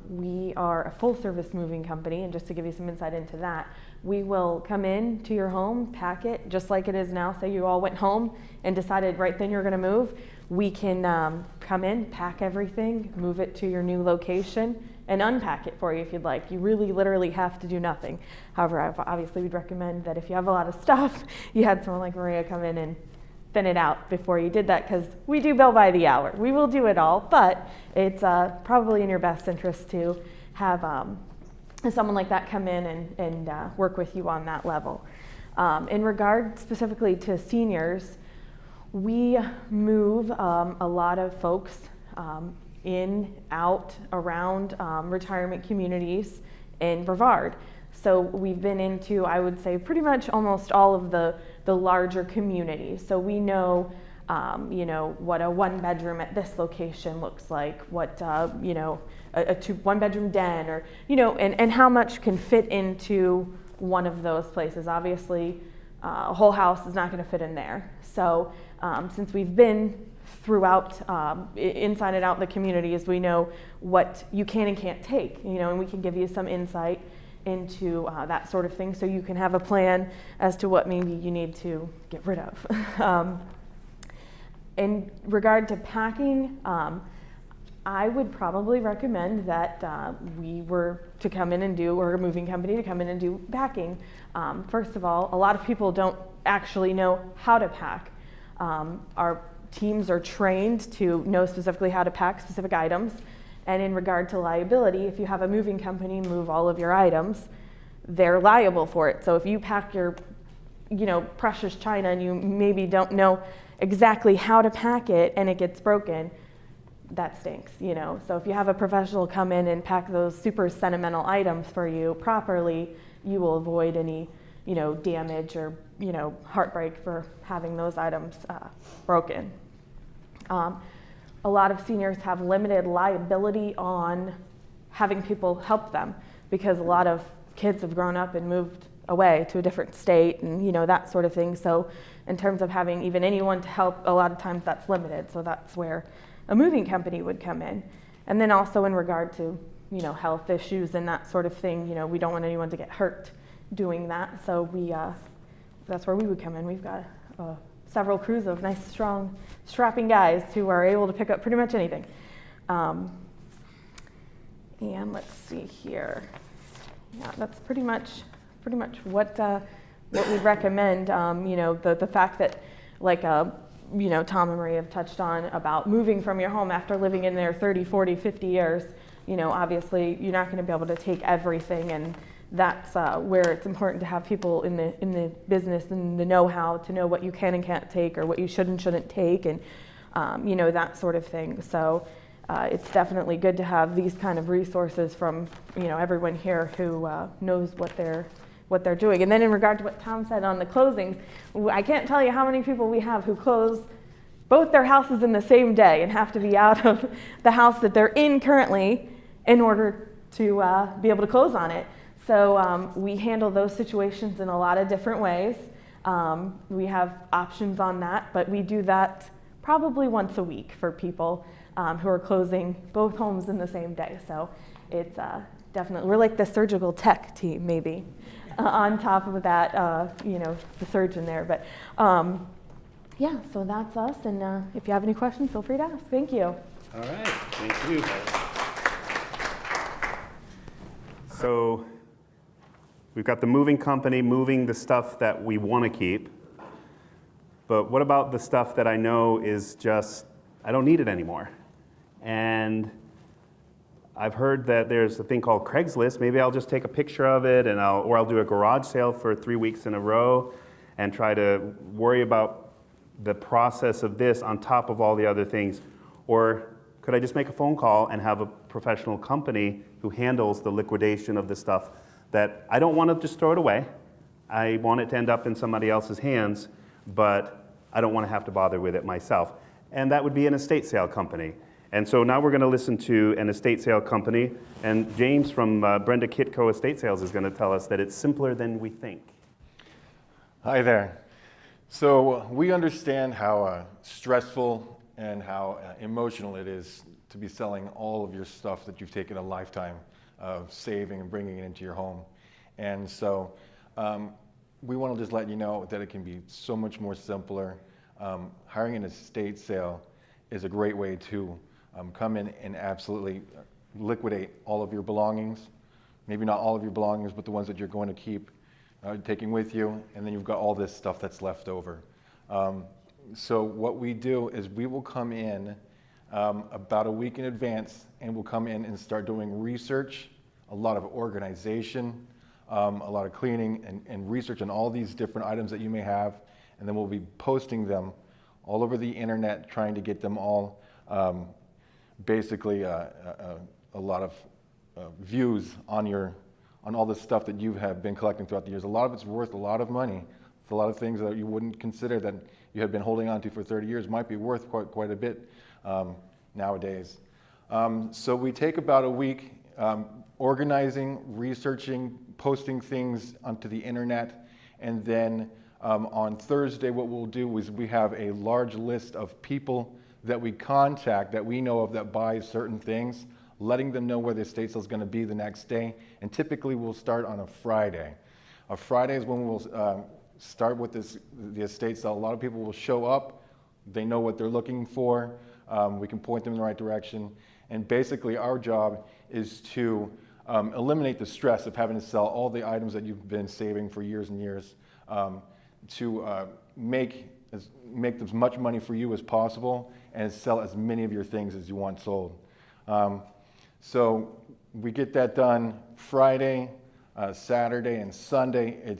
We are a full-service moving company, and just to give you some insight into that, we will come in to your home, pack it just like it is now. Say you all went home and decided right then you're going to move. We can come in, pack everything, move it to your new location, and unpack it for you if you'd like. You really literally have to do nothing. However, obviously we'd recommend that if you have a lot of stuff, you had someone like Maria come in and thin it out before you did that, because we do bill by the hour. We will do it all, but it's probably in your best interest to have someone like that come in and work with you on that level. In regard specifically to seniors, we move a lot of folks in, out, around retirement communities in Brevard. So we've been into, I would say, pretty much almost all of the larger communities. So we know, what a 1-bedroom at this location looks like, what, a 1-bedroom den, or, and how much can fit into one of those places. Obviously, a whole house is not going to fit in there. So since we've been throughout, inside and out the communities, we know what you can and can't take, and we can give you some insight into that sort of thing, so you can have a plan as to what maybe you need to get rid of. In regard to packing, I would probably recommend that we were to come in and do, or a moving company to come in and do packing. First of all, a lot of people don't actually know how to pack. Our teams are trained to know specifically how to pack specific items. And in regard to liability, if you have a moving company move all of your items, they're liable for it. So if you pack your, precious china and you maybe don't know exactly how to pack it and it gets broken, that stinks, So if you have a professional come in and pack those super sentimental items for you properly, you will avoid any, damage or, heartbreak for having those items broken. A lot of seniors have limited liability on having people help them, because a lot of kids have grown up and moved away to a different state and that sort of thing. So in terms of having even anyone to help, a lot of times that's limited. So that's where a moving company would come in. And then also in regard to health issues and that sort of thing, we don't want anyone to get hurt doing that. So that's where we would come in. We've got several crews of nice, strong, strapping guys who are able to pick up pretty much anything. And let's see here. Yeah, that's pretty much what we recommend. The fact that, like, Tom and Marie have touched on about moving from your home after living in there 30, 40, 50 years. Obviously you're not going to be able to take everything, and that's where it's important to have people in the business and the know-how to know what you can and can't take, or what you should and shouldn't take, and that sort of thing. So it's definitely good to have these kind of resources from everyone here who knows what they're doing. And then in regard to what Tom said on the closings, I can't tell you how many people we have who close both their houses in the same day and have to be out of the house that they're in currently in order to be able to close on it. So we handle those situations in a lot of different ways. We have options on that, but we do that probably once a week for people who are closing both homes in the same day. So it's definitely, we're like the surgical tech team, maybe, on top of that, the surgeon there. But yeah, so that's us. And if you have any questions, feel free to ask. Thank you. All right, thank you. So we've got the moving company moving the stuff that we want to keep. But what about the stuff that I know is just, I don't need it anymore? And I've heard that there's a thing called Craigslist. Maybe I'll just take a picture of it, and I'll do a garage sale for 3 weeks in a row and try to worry about the process of this on top of all the other things. Or could I just make a phone call and have a professional company who handles the liquidation of the stuff that I don't want to just throw it away. I want it to end up in somebody else's hands, but I don't want to have to bother with it myself. And that would be an estate sale company. And so now we're going to listen to an estate sale company, and James from Brenda Kitco Estate Sales is going to tell us that it's simpler than we think. Hi there. So we understand how stressful and how emotional it is to be selling all of your stuff that you've taken a lifetime of saving and bringing it into your home. And so we want to just let you know that it can be so much more simpler. Hiring an estate sale is a great way to come in and absolutely liquidate all of your belongings. Maybe not all of your belongings, but the ones that you're going to keep taking with you, and then you've got all this stuff that's left over. So what we do is we will come in about a week in advance, and we'll come in and start doing research, a lot of organization, a lot of cleaning and research on all these different items that you may have, and then we'll be posting them all over the internet, trying to get them all basically a lot of views on all the stuff that you have been collecting throughout the years. A lot of it's worth a lot of money. It's a lot of things that you wouldn't consider that you had been holding on to for 30 years might be worth quite a bit nowadays. So we take about a week organizing, researching, posting things onto the internet, and then on Thursday what we'll do is we have a large list of people that we contact that we know of that buy certain things, letting them know where the estate sale is going to be the next day, and typically we'll start on a Friday. A Friday is when we'll start with the estate sale. A lot of people will show up, they know what they're looking for, we can point them in the right direction, and basically our job is to eliminate the stress of having to sell all the items that you've been saving for years and years, to make as much money for you as possible and sell as many of your things as you want sold. So we get that done Friday, Saturday, and Sunday.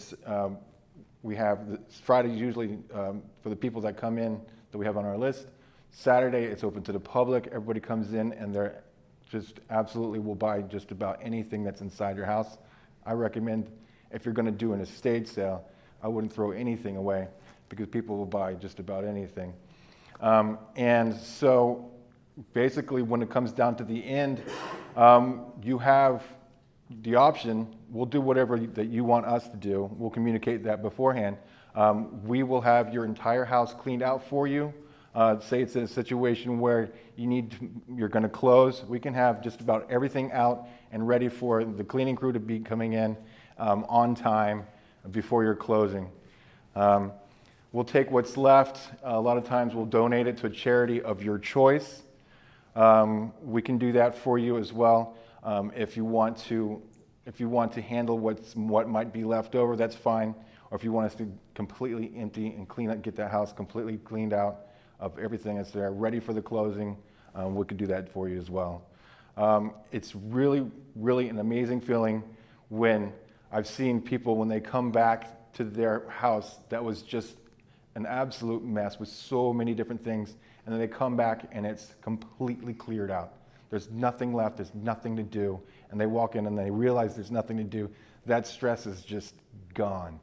We have Friday usually for the people that come in that we have on our list. Saturday it's open to the public. Everybody comes in and they're just absolutely will buy just about anything that's inside your house. I recommend if you're going to do an estate sale, I wouldn't throw anything away because people will buy just about anything. And so basically when it comes down to the end, you have the option. We'll do whatever that you want us to do. We'll communicate that beforehand. We will have your entire house cleaned out for you. Say it's a situation where you're going to close. We can have just about everything out and ready for the cleaning crew to be coming in on time before you're closing. We'll take what's left. A lot of times we'll donate it to a charity of your choice. We can do that for you as well. If you want to handle what might be left over, that's fine. Or if you want us to completely empty and clean up, get that house completely cleaned out of everything that's there, ready for the closing, we could do that for you as well. It's really, really an amazing feeling when I've seen people when they come back to their house that was just an absolute mess with so many different things, and then they come back and it's completely cleared out. There's nothing left, there's nothing to do, and they walk in and they realize there's nothing to do. That stress is just gone.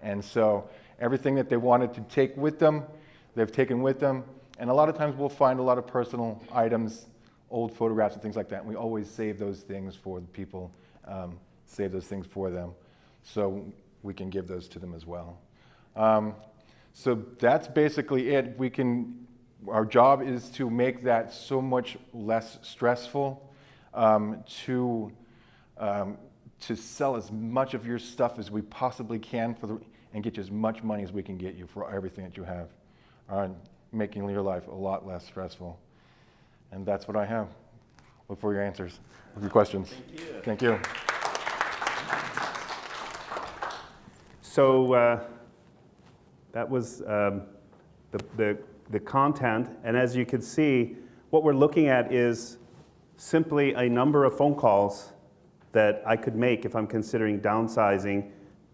And so everything that they wanted to take with them, they've taken with them, and a lot of times we'll find a lot of personal items, old photographs and things like that, and we always save those things for the people, save those things for them, so we can give those to them as well. So that's basically it. Our job is to make that so much less stressful, to sell as much of your stuff as we possibly can and get you as much money as we can get you for everything that you have, making your life a lot less stressful. And that's what I have. Look for your answers, your questions. Thank you. So that was the content, and as you can see, what we're looking at is simply a number of phone calls that I could make if I'm considering downsizing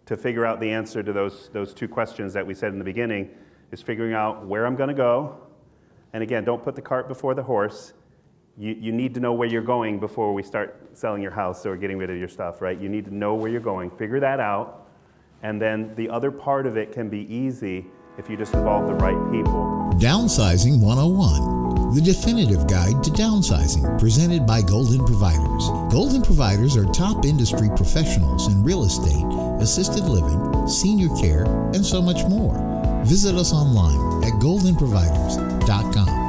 to figure out the answer to those two questions that we said in the beginning, is figuring out where I'm going to go. And again, don't put the cart before the horse. You need to know where you're going before we start selling your house or getting rid of your stuff, right? You need to know where you're going, figure that out, and then the other part of it can be easy if you just involve the right people. Downsizing 101, the definitive guide to downsizing, presented by Golden Providers. Golden Providers are top industry professionals in real estate, assisted living, senior care, and so much more. Visit us online at goldenproviders.com.